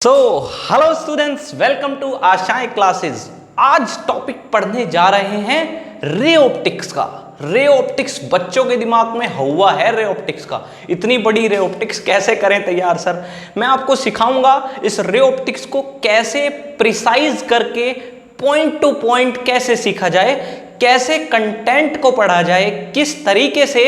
So hello students, welcome to Aashayein classes. आज topic पढ़ने जा रहे हैं रे ऑप्टिक्स का। रे ऑप्टिक्स बच्चों के दिमाग में हुआ है रे ऑप्टिक्स का। इतनी बड़ी रे ऑप्टिक्स कैसे करें तैयार सर? मैं आपको सिखाऊंगा इस रे ऑप्टिक्स को कैसे प्रिसाइज करके पॉइंट टू पॉइंट कैसे सीखा जाए, कैसे कंटेंट को पढ़ा जाए, किस तरीके से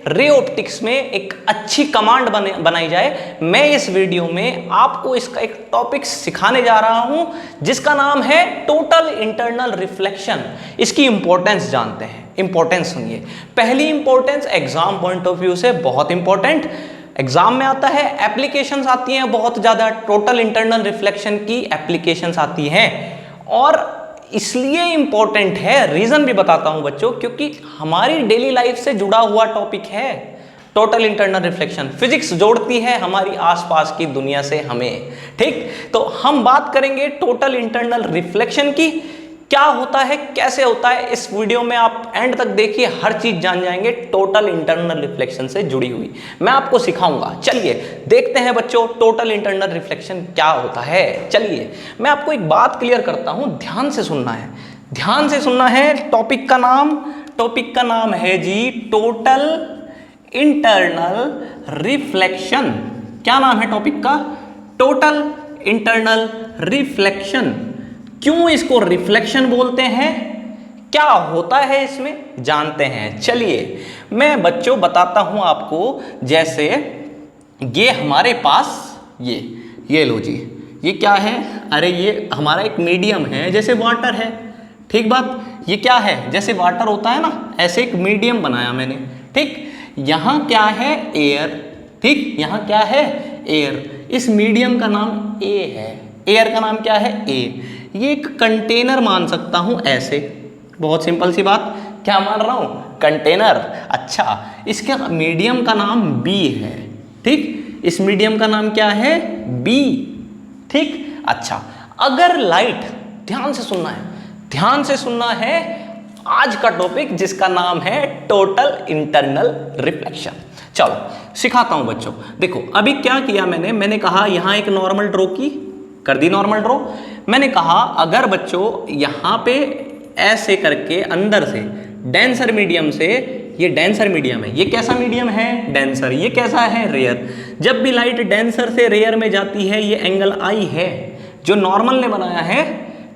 रे ऑप्टिक्स में एक अच्छी कमांड बनाई जाए। मैं इस वीडियो में आपको इसका एक टॉपिक सिखाने जा रहा हूं जिसका नाम है टोटल इंटरनल रिफ्लेक्शन। इसकी इंपॉर्टेंस जानते हैं। इंपॉर्टेंस सुनिए। पहली importance exam point of view से बहुत इंपॉर्टेंट, एग्जाम में आता है, एप्लीकेशंस आती हैं बहुत ज्यादा, टोटल इंटरनल रिफ्लेक्शन की एप्लीकेशंस आती हैं। और इसलिए इंपॉर्टेंट है, रीजन भी बताता हूं बच्चों, क्योंकि हमारी डेली लाइफ से जुड़ा हुआ टॉपिक है टोटल इंटरनल रिफ्लेक्शन। फिजिक्स जोड़ती है हमारी आसपास की दुनिया से हमें। ठीक, तो हम बात करेंगे टोटल इंटरनल रिफ्लेक्शन की। क्या होता है, कैसे होता है, इस वीडियो में आप एंड तक देखिए, हर चीज जान जाएंगे टोटल इंटरनल रिफ्लेक्शन से जुड़ी हुई मैं आपको सिखाऊंगा। चलिए देखते हैं बच्चों टोटल इंटरनल रिफ्लेक्शन क्या होता है। चलिए मैं आपको एक बात क्लियर करता हूं, ध्यान से सुनना है, ध्यान से सुनना है। टॉपिक का नाम है जी टोटल इंटरनल रिफ्लेक्शन। क्या नाम है टॉपिक का? Total internal reflection. क्यों इसको रिफ्लेक्शन बोलते हैं, क्या होता है इसमें, जानते हैं। चलिए मैं बच्चों बताता हूं आपको। जैसे ये हमारे पास ये लो जी, ये क्या है? अरे ये हमारा एक मीडियम है, जैसे वाटर है। ठीक बात, ये क्या है? जैसे वाटर होता है ना, ऐसे एक मीडियम बनाया मैंने। ठीक, यहां क्या है? एयर। ठीक, यहां क्या है? एयर। इस मीडियम का नाम ए है। एयर का नाम क्या है? ए। ये एक कंटेनर मान सकता हूं ऐसे, बहुत सिंपल सी बात। क्या मान रहा हूं? कंटेनर। अच्छा, इसके मीडियम का नाम बी है। ठीक, इस मीडियम का नाम क्या है? बी। ठीक, अच्छा, अगर लाइट, ध्यान से सुनना है, ध्यान से सुनना है आज का टॉपिक जिसका नाम है टोटल इंटरनल रिफ्लेक्शन। चलो सिखाता हूं बच्चों। देखो अभी क्या किया मैंने कहा यहां एक नॉर्मल ड्रॉ की, कर दी नॉर्मल ड्रॉ। मैंने कहा अगर बच्चों यहां पे ऐसे करके अंदर से डेंसर मीडियम से, ये डेंसर मीडियम है, ये कैसा मीडियम है? डेंसर। ये कैसा है? रेयर। जब भी लाइट डेंसर से रेयर में जाती है, ये एंगल आई है जो नॉर्मल ने बनाया है।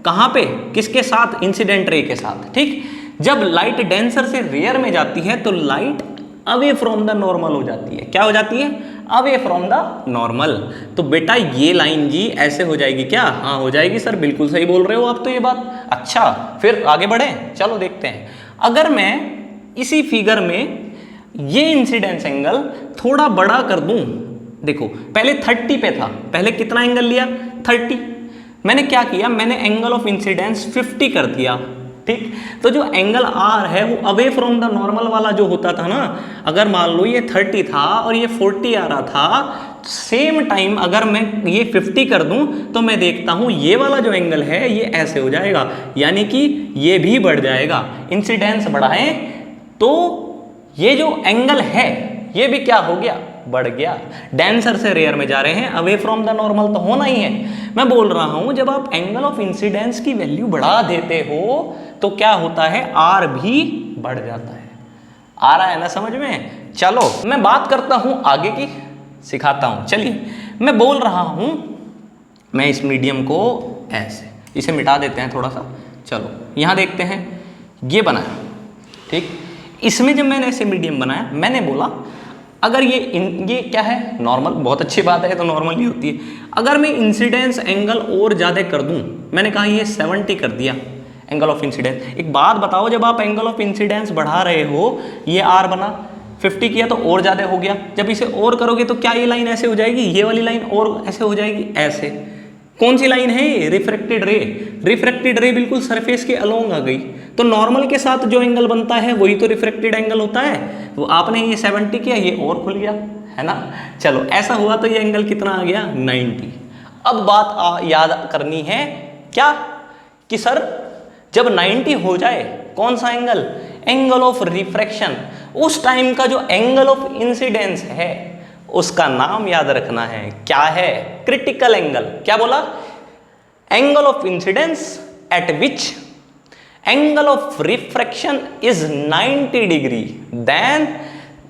कहां पे? किसके साथ? इंसिडेंट रे के साथ। ठीक, जब लाइट डेंसर से रेयर में जाती है तो light away from the normal हो जाती है। क्या हो जाती है? Away from the normal. तो बेटा ये लाइन जी ऐसे हो जाएगी क्या? हाँ हो जाएगी सर, बिल्कुल सही बोल रहे हो आप तो ये बात। अच्छा फिर आगे बढ़े, चलो देखते हैं। अगर मैं इसी फिगर में ये इंसिडेंस एंगल थोड़ा बड़ा कर दूं, देखो पहले 30 पे था, पहले कितना एंगल लिया? 30। मैंने क्या किया? मैंने एंगल ऑफ इंसिडेंस 50 कर दिया। ठीक, तो जो एंगल आर है वो अवे फ्रॉम द नॉर्मल वाला जो होता था ना, अगर मान लो ये 30 था और ये 40 आ रहा था, सेम टाइम अगर मैं ये 50 कर दूं तो मैं देखता हूं ये वाला जो एंगल है ये ऐसे हो जाएगा, यानी कि ये भी बढ़ जाएगा। इंसिडेंस बढ़ाएं तो ये जो एंगल है ये भी क्या हो गया? बढ़ गया। डेंसर से रेयर में जा रहे हैं, अवे फ्रॉम द नॉर्मल तो होना ही है। मैं बोल रहा हूं जब आप एंगल ऑफ इंसिडेंस की वैल्यू बढ़ा देते हो तो क्या होता है? आर भी बढ़ जाता है। आ रहा है ना समझ में? चलो मैं बात करता हूं आगे की, सिखाता हूं। चलिए मैं बोल रहा हूं, मैं इस मीडियम को ऐसे, इसे मिटा देते हैं थोड़ा सा। चलो यहां देखते हैं, ये बनाया। ठीक, इसमें जब मैंने ऐसे मीडियम बनाया, मैंने बोला अगर ये क्या है? नॉर्मल। बहुत अच्छी बात है, तो नॉर्मल ही होती है। अगर मैं इंसिडेंस एंगल और ज़्यादा कर दूं, मैंने कहा ये 70 कर दिया एंगल ऑफ इंसिडेंस। एक बात बताओ, जब आप एंगल ऑफ इंसिडेंस बढ़ा रहे हो, ये आर बना, 50 किया तो और ज़्यादा हो गया। जब इसे और करोगे तो क्या ये लाइन ऐसे हो जाएगी? ये वाली लाइन और ऐसे हो जाएगी, ऐसे। कौन सी लाइन है ये? रिफ्रैक्टेड रे। रिफ्रैक्टेड रे बिल्कुल सरफेस के अलोंग आ गई, तो नॉर्मल के साथ जो एंगल बनता है वही तो रिफ्रैक्टेड एंगल होता है। वो आपने ये 70 किया, ये और खुल गया, है ना। चलो ऐसा हुआ तो ये एंगल कितना आ गया? 90। अब बात याद करनी है क्या, कि सर जब 90 हो जाए, कौन सा एंगल? Angle of refraction. उस टाइम का जो एंगल ऑफ इंसिडेंस है उसका नाम याद रखना है, क्या है? Critical angle. क्या बोला? Angle of incidence at which angle of refraction is 90 degree, then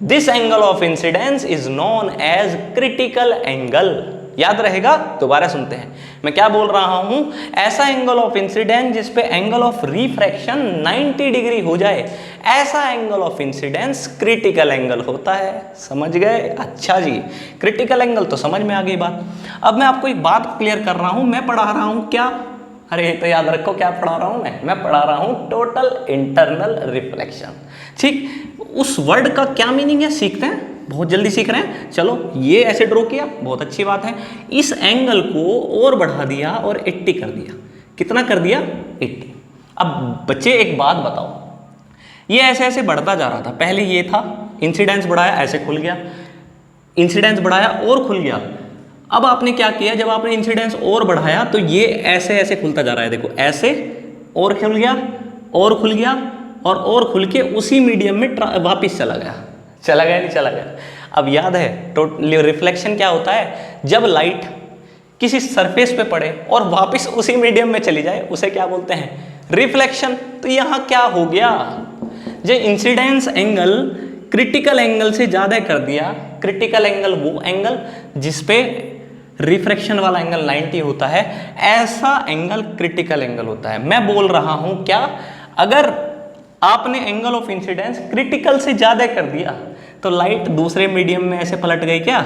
this angle of incidence is known as critical angle. याद रहेगा? दोबारा सुनते हैं, मैं क्या बोल रहा हूं? ऐसा एंगल ऑफ इंसिडेंस जिस पे एंगल ऑफ रिफ्रैक्शन 90 डिग्री हो जाए, ऐसा angle of incidence critical angle होता है। समझ गए? अच्छा जी, क्रिटिकल एंगल तो समझ में आ गई बात। अब मैं आपको एक बात क्लियर कर रहा हूं, मैं पढ़ा रहा हूं क्या? अरे तो याद रखो क्या पढ़ा रहा हूं मैं पढ़ा रहा हूं टोटल इंटरनल रिफ्लेक्शन। ठीक, उस वर्ड का क्या मीनिंग है सीखते हैं, बहुत जल्दी सीख रहे हैं। चलो, ये ऐसे ड्रॉ किया, बहुत अच्छी बात है। इस एंगल को और बढ़ा दिया और 80 कर दिया। कितना कर दिया? 80। अब बच्चे एक बात बताओ, ये ऐसे ऐसे बढ़ता जा रहा था, पहले ये था, इंसिडेंस बढ़ाया ऐसे खुल गया, इंसिडेंस बढ़ाया और खुल गया। अब आपने क्या किया, जब आपने इंसिडेंस और बढ़ाया तो ये ऐसे ऐसे खुलता जा रहा है, देखो ऐसे, और खुल गया और खुल गया और खुल के उसी मीडियम में वापिस चला गया। चला गया नहीं चला गया? अब याद है टोटल रिफ्लेक्शन क्या होता है? जब लाइट किसी सरफेस पे पड़े और वापस उसी मीडियम में चली जाए, उसे क्या बोलते हैं? रिफ्लेक्शन। तो यहाँ क्या हो गया, जो इंसिडेंस एंगल क्रिटिकल एंगल से ज़्यादा कर दिया। क्रिटिकल एंगल वो एंगल जिसपे रिफ्रैक्शन वाला एंगल 90 होता है, ऐसा एंगल क्रिटिकल एंगल होता है। मैं बोल रहा हूं क्या, अगर आपने एंगल ऑफ इंसिडेंस क्रिटिकल से ज्यादा कर दिया तो लाइट दूसरे मीडियम में ऐसे पलट गई। क्या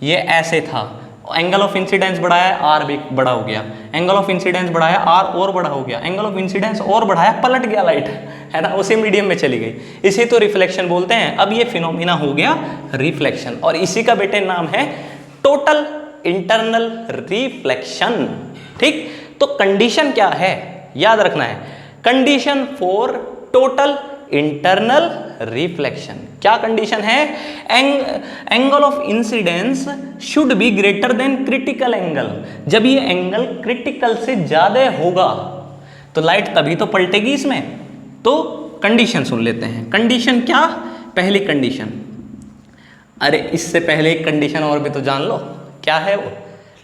ये ऐसे था, एंगल ऑफ इंसिडेंस बढ़ाया, आर भी बड़ा हो गया, एंगल ऑफ इंसिडेंस बढ़ाया, आर और बड़ा हो गया, एंगल ऑफ इंसिडेंस और बढ़ाया, पलट गया लाइट, है ना, उसी मीडियम में चली गई। इसे तो रिफ्लेक्शन बोलते हैं। अब ये फिनोमिना हो गया रिफ्लेक्शन, और इसी का बेटे नाम है टोटल इंटरनल रिफ्लेक्शन। ठीक, तो कंडीशन क्या है याद रखना है, condition for total internal reflection. क्या कंडीशन है? Angle of incidence should be greater than critical angle. जब ये एंगल क्रिटिकल से ज्यादा होगा तो लाइट तभी तो पलटेगी इसमें। तो कंडीशन सुन लेते हैं। कंडीशन क्या? पहली कंडीशन, अरे इससे पहले एक कंडीशन और भी तो जान लो, क्या है वो?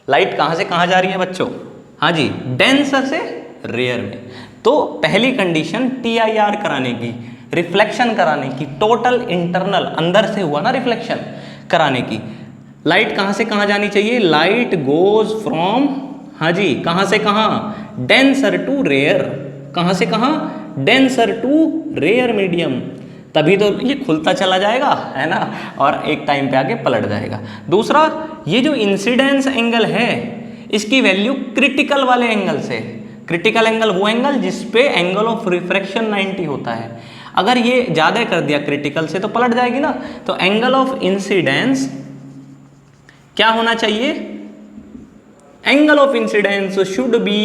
लाइट कहां से कहां जा रही है बच्चों? हाँ जी, डेंसर से रेयर में। तो पहली कंडीशन TIR कराने की, रिफ्लेक्शन कराने की, टोटल इंटरनल अंदर से हुआ ना रिफ्लेक्शन कराने की, लाइट कहां से कहां जानी चाहिए? लाइट गोज फ्रॉम, हाँ जी, कहां से कहां? Denser to rare. कहां से कहां? Denser to rare medium. तभी तो ये खुलता चला जाएगा, है ना, और एक टाइम पे आके पलट जाएगा। दूसरा, ये जो इंसिडेंस एंगल है इसकी वैल्यू क्रिटिकल वाले एंगल से, क्रिटिकल एंगल वो एंगल जिसपे एंगल ऑफ रिफ्रैक्शन 90 होता है, अगर ये ज़्यादा कर दिया क्रिटिकल से तो पलट जाएगी ना। तो एंगल ऑफ इंसिडेंस क्या होना चाहिए? Angle of incidence should be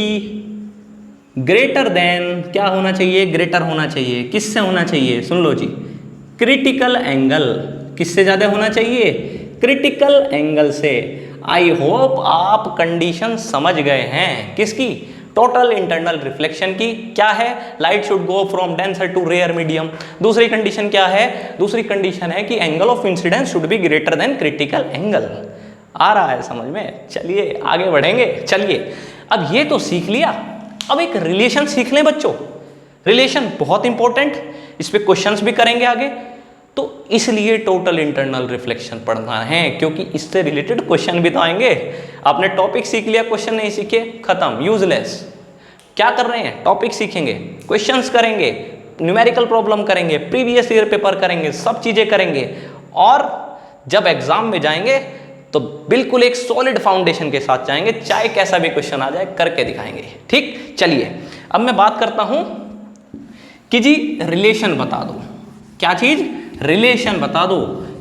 greater then, क्या होना चाहिए? ग्रेटर होना चाहिए। किससे होना चाहिए? सुन लो जी, क्रिटिकल एंगल। किससे ज़्यादा होना चाहिए? क्रिटिकल एंगल से। आई होप आप कंडीशन समझ गए हैं। किसकी? टोटल इंटरनल रिफ्लेक्शन की। क्या है? Light should go from denser to rare medium. दूसरी कंडीशन क्या है? दूसरी कंडीशन है कि angle of incidence should be greater than critical angle. आ रहा है समझ में? चलिए आगे बढ़ेंगे। चलिए, अब ये तो सीख लिया, अब एक रिलेशन सीख लें बच्चों। रिलेशन बहुत इंपॉर्टेंट, इस पे क्वेश्चंस भी करेंगे आगे, तो इसलिए टोटल इंटरनल रिफ्लेक्शन पढ़ना है, क्योंकि इससे रिलेटेड क्वेश्चन भी तो आएंगे। आपने टॉपिक सीख लिया, क्वेश्चन नहीं सीखे, खत्म, यूजलेस। क्या कर रहे हैं? टॉपिक सीखेंगे, क्वेश्चंस करेंगे, न्यूमेरिकल प्रॉब्लम करेंगे, प्रीवियस ईयर पेपर करेंगे, सब चीजें करेंगे, और जब एग्जाम में जाएंगे तो बिल्कुल एक सॉलिड फाउंडेशन के साथ जाएंगे, चाहे कैसा भी क्वेश्चन आ जाए करके दिखाएंगे। ठीक, चलिए अब मैं बात करता हूं कि जी रिलेशन बता दो। क्या चीज? रिलेशन बता दो।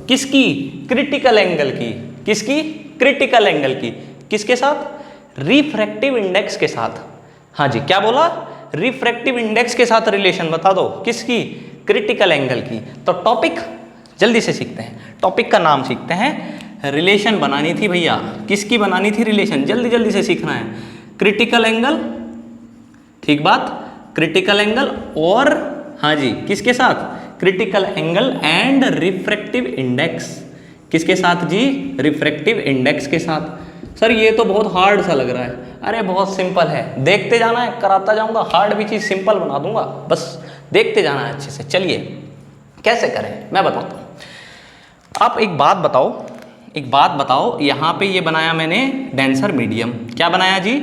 किसकी? क्रिटिकल एंगल की। किसकी? क्रिटिकल एंगल की। किसके साथ? रिफ्रैक्टिव इंडेक्स के साथ। हाँ जी, क्या बोला? रिफ्रैक्टिव इंडेक्स के साथ रिलेशन बता दो। किसकी? क्रिटिकल एंगल की। तो टॉपिक जल्दी से सीखते हैं, टॉपिक का नाम सीखते हैं। रिलेशन बनानी थी भैया, किसकी बनानी थी रिलेशन? जल्दी जल्दी से सीखना है। क्रिटिकल एंगल, ठीक बात, क्रिटिकल एंगल और हाँ जी किसके साथ? Critical angle and refractive index. किसके साथ जी? रिफ्रैक्टिव इंडेक्स के साथ। सर ये तो बहुत हार्ड सा लग रहा है। अरे बहुत सिंपल है, देखते जाना है, कराता जाऊंगा, हार्ड भी चीज़ सिंपल बना दूंगा, बस देखते जाना है अच्छे से। चलिए कैसे करें मैं बताता हूँ। आप एक बात बताओ, यहाँ पे ये बनाया मैंने डेंसर मीडियम। क्या बनाया जी?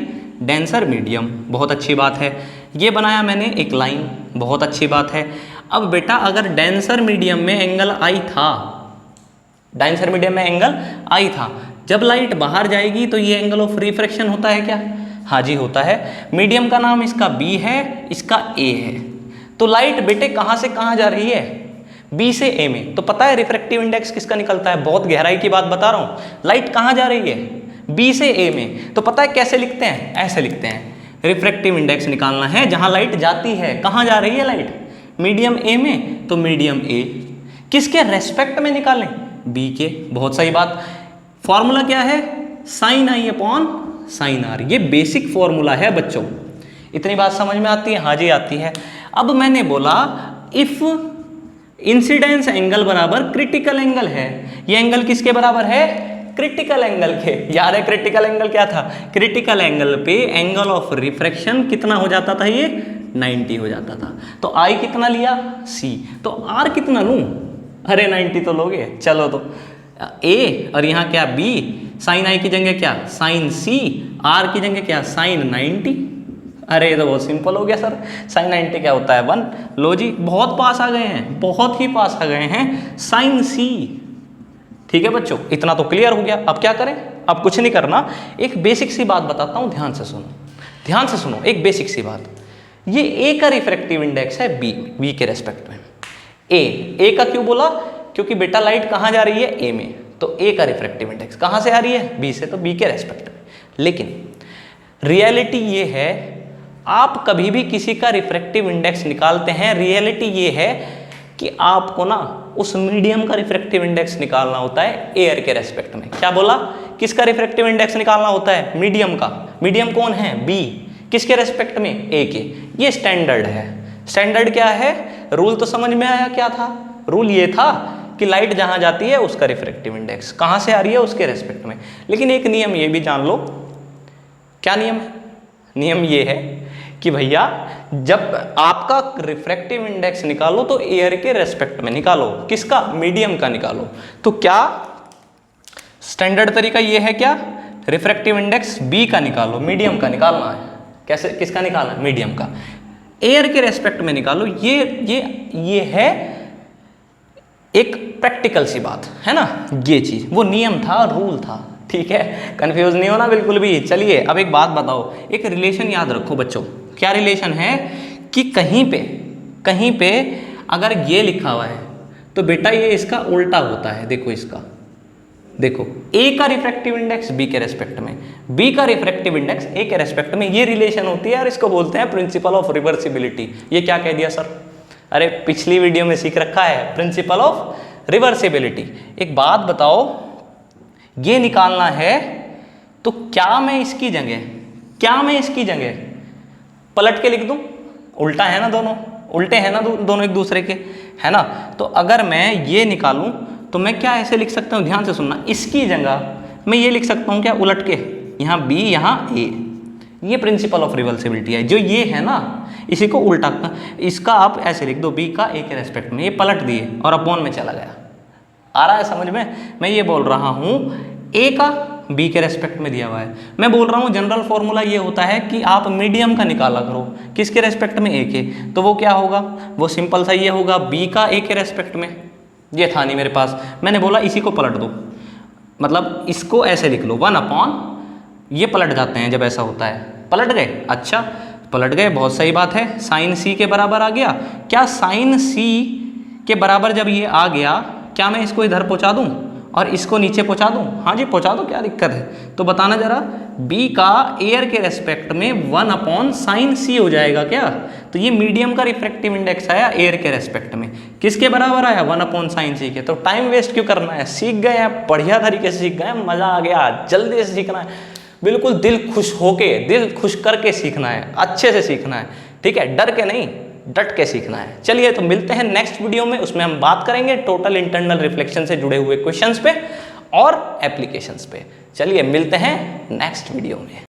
डेंसर मीडियम, बहुत अच्छी बात है। ये बनाया मैंने एक लाइन, बहुत अच्छी बात है। अब बेटा अगर डेंसर मीडियम में एंगल आई था, डेंसर मीडियम में एंगल आई था, जब लाइट बाहर जाएगी तो ये एंगल ऑफ रिफ्रैक्शन होता है क्या? हाँ जी होता है। मीडियम का नाम इसका बी है, इसका ए है। तो लाइट बेटे कहाँ से कहाँ जा रही है? बी से ए में। तो पता है रिफ्रैक्टिव इंडेक्स किसका निकलता है? बहुत गहराई की बात बता रहा हूँ। लाइट कहाँ जा रही है? बी से ए में। तो पता है कैसे लिखते हैं? ऐसे लिखते हैं। रिफ्रैक्टिव इंडेक्स निकालना है जहाँ लाइट जाती है। कहाँ जा रही है लाइट? मीडियम ए में, तो मीडियम ए किसके रेस्पेक्ट में निकालें? बी के। बहुत सही बात। फॉर्मूला क्या है? Sine i upon sine r. ये बेसिक फॉर्मूला है बच्चों। इतनी बात समझ में आती है? हाँ जी आती है। अब मैंने बोला इफ इंसिडेंस एंगल बराबर क्रिटिकल एंगल है। ये एंगल किसके बराबर है? क्रिटिकल एंगल के। याद है क्रिटिकल एंगल क्या था? क्रिटिकल एंगल पे एंगल ऑफ रिफ्रैक्शन कितना हो जाता था? ये 90 हो जाता था। तो आई कितना लिया? सी। तो आर कितना लूं? अरे 90 तो लोगे। चलो तो ए और यहाँ क्या? बी। साइन आई की जगह क्या? Sign C. आर की जगह क्या? साइन 90। अरे ये तो बहुत सिंपल हो गया सर। साइन 90 क्या होता है? 1। लो जी बहुत पास आ गए हैं, बहुत ही पास आ गए हैं। साइन सी। ठीक है बच्चों, इतना तो क्लियर हो गया। अब क्या करें? अब कुछ नहीं करना। एक बेसिक सी बात बताता हूँ, ध्यान से सुनो, ध्यान से सुनो। एक बेसिक सी बात, ये ए का रिफ्रैक्टिव इंडेक्स है बी के रेस्पेक्ट में। ए का क्यों बोला? क्योंकि बेटा लाइट कहाँ जा रही है? ए में। तो ए का रिफ्रैक्टिव इंडेक्स कहाँ से आ रही है? बी से, तो बी के रेस्पेक्ट में। लेकिन रियलिटी ये है, आप कभी भी किसी का रिफ्रैक्टिव इंडेक्स निकालते हैं, रियलिटी ये है कि आपको ना उस मीडियम का रिफ्रैक्टिव इंडेक्स निकालना होता है एयर के रेस्पेक्ट में। क्या बोला? किसका रिफ्रैक्टिव इंडेक्स निकालना होता है? मीडियम का। मीडियम कौन है? बी। किसके रेस्पेक्ट में? ए के। ये स्टैंडर्ड है। स्टैंडर्ड क्या है? रूल तो समझ में आया क्या था? रूल ये था कि लाइट जहां जाती है उसका रिफ्रैक्टिव इंडेक्स कहां से आ रही है? उसके रेस्पेक्ट में। लेकिन एक नियम ये भी जान लो। क्या नियम है? नियम ये है कि भैया जब आपका रिफ्रैक्टिव इंडेक्स निकालो तो एयर के रेस्पेक्ट में निकालो। किसका? मीडियम का निकालो। तो क्या स्टैंडर्ड तरीका ये है क्या? रिफ्रैक्टिव इंडेक्स बी का निकालो, मीडियम का निकालना है। कैसे? किसका निकालना है? मीडियम का। एयर के रेस्पेक्ट में निकालो। ये है एक प्रैक्टिकल सी बात है ना। ये चीज वो नियम था, रूल था। ठीक है, कंफ्यूज नहीं होना बिल्कुल भी। चलिए अब एक बात बताओ, एक रिलेशन याद रखो बच्चों। क्या रिलेशन है? कि कहीं पे अगर ये लिखा हुआ है तो बेटा ये इसका उल्टा होता है। देखो इसका, देखो ए का रिफ्रैक्टिव इंडेक्स बी के रेस्पेक्ट में, बी का रिफ्रैक्टिव इंडेक्स ए के रेस्पेक्ट में। ये रिलेशन होती है और इसको बोलते हैं प्रिंसिपल ऑफ रिवर्सिबिलिटी। ये क्या कह दिया सर? अरे पिछली वीडियो में सीख रखा है, प्रिंसिपल ऑफ रिवर्सिबिलिटी। एक बात बताओ, ये निकालना है तो क्या मैं इसकी जगह पलट के लिख दूं? उल्टा है ना, दोनों उल्टे हैं ना, दोनों एक दूसरे के, है ना। तो अगर मैं ये निकालूं तो मैं क्या ऐसे लिख सकता हूं? ध्यान से सुनना। इसकी जगह मैं ये लिख सकता हूं क्या? उलट के, यहाँ बी यहाँ ए। ये प्रिंसिपल ऑफ रिवर्सिबिलिटी है। जो ये है ना, इसी को उल्टा, इसका आप ऐसे लिख दो, बी का ए के रेस्पेक्ट में। ये पलट दिए और अपॉन में चला गया। आ रहा है समझ में? मैं ये बोल रहा हूं ए का बी के रेस्पेक्ट में दिया हुआ है। मैं बोल रहा हूँ जनरल फॉर्मूला ये होता है कि आप मीडियम का निकाला करो। किसके रेस्पेक्ट में? ए के। तो वो क्या होगा? वो सिंपल सा ये होगा, बी का ए के रेस्पेक्ट में। ये था नहीं मेरे पास, मैंने बोला इसी को पलट दो, मतलब इसको ऐसे लिख लो 1/, ये पलट जाते हैं जब ऐसा होता है। पलट गए? अच्छा पलट गए, बहुत सही बात है। साइन सी के बराबर आ गया। क्या साइन सी के बराबर जब ये आ गया, क्या मैं इसको इधर पहुँचा दूँ और इसको नीचे पहुँचा दूँ? हाँ जी पहुँचा दो, क्या दिक्कत है? तो बताना जरा, बी का एयर के रेस्पेक्ट में 1/sin c हो जाएगा क्या? तो ये मीडियम का रिफ्रैक्टिव इंडेक्स आया एयर के रेस्पेक्ट में। किसके बराबर आया? 1/sin c के। तो टाइम वेस्ट क्यों करना है? सीख गए हैं, बढ़िया तरीके से सीख गए, मजा आ गया। जल्दी से सीखना है, बिल्कुल दिल खुश होके, दिल खुश करके सीखना है, अच्छे से सीखना है। ठीक है, डर के नहीं, डट के सीखना है। चलिए तो मिलते हैं नेक्स्ट वीडियो में, उसमें हम बात करेंगे टोटल इंटरनल रिफ्लेक्शन से जुड़े हुए क्वेश्चंस पे और एप्लीकेशंस पे। चलिए मिलते हैं नेक्स्ट वीडियो में।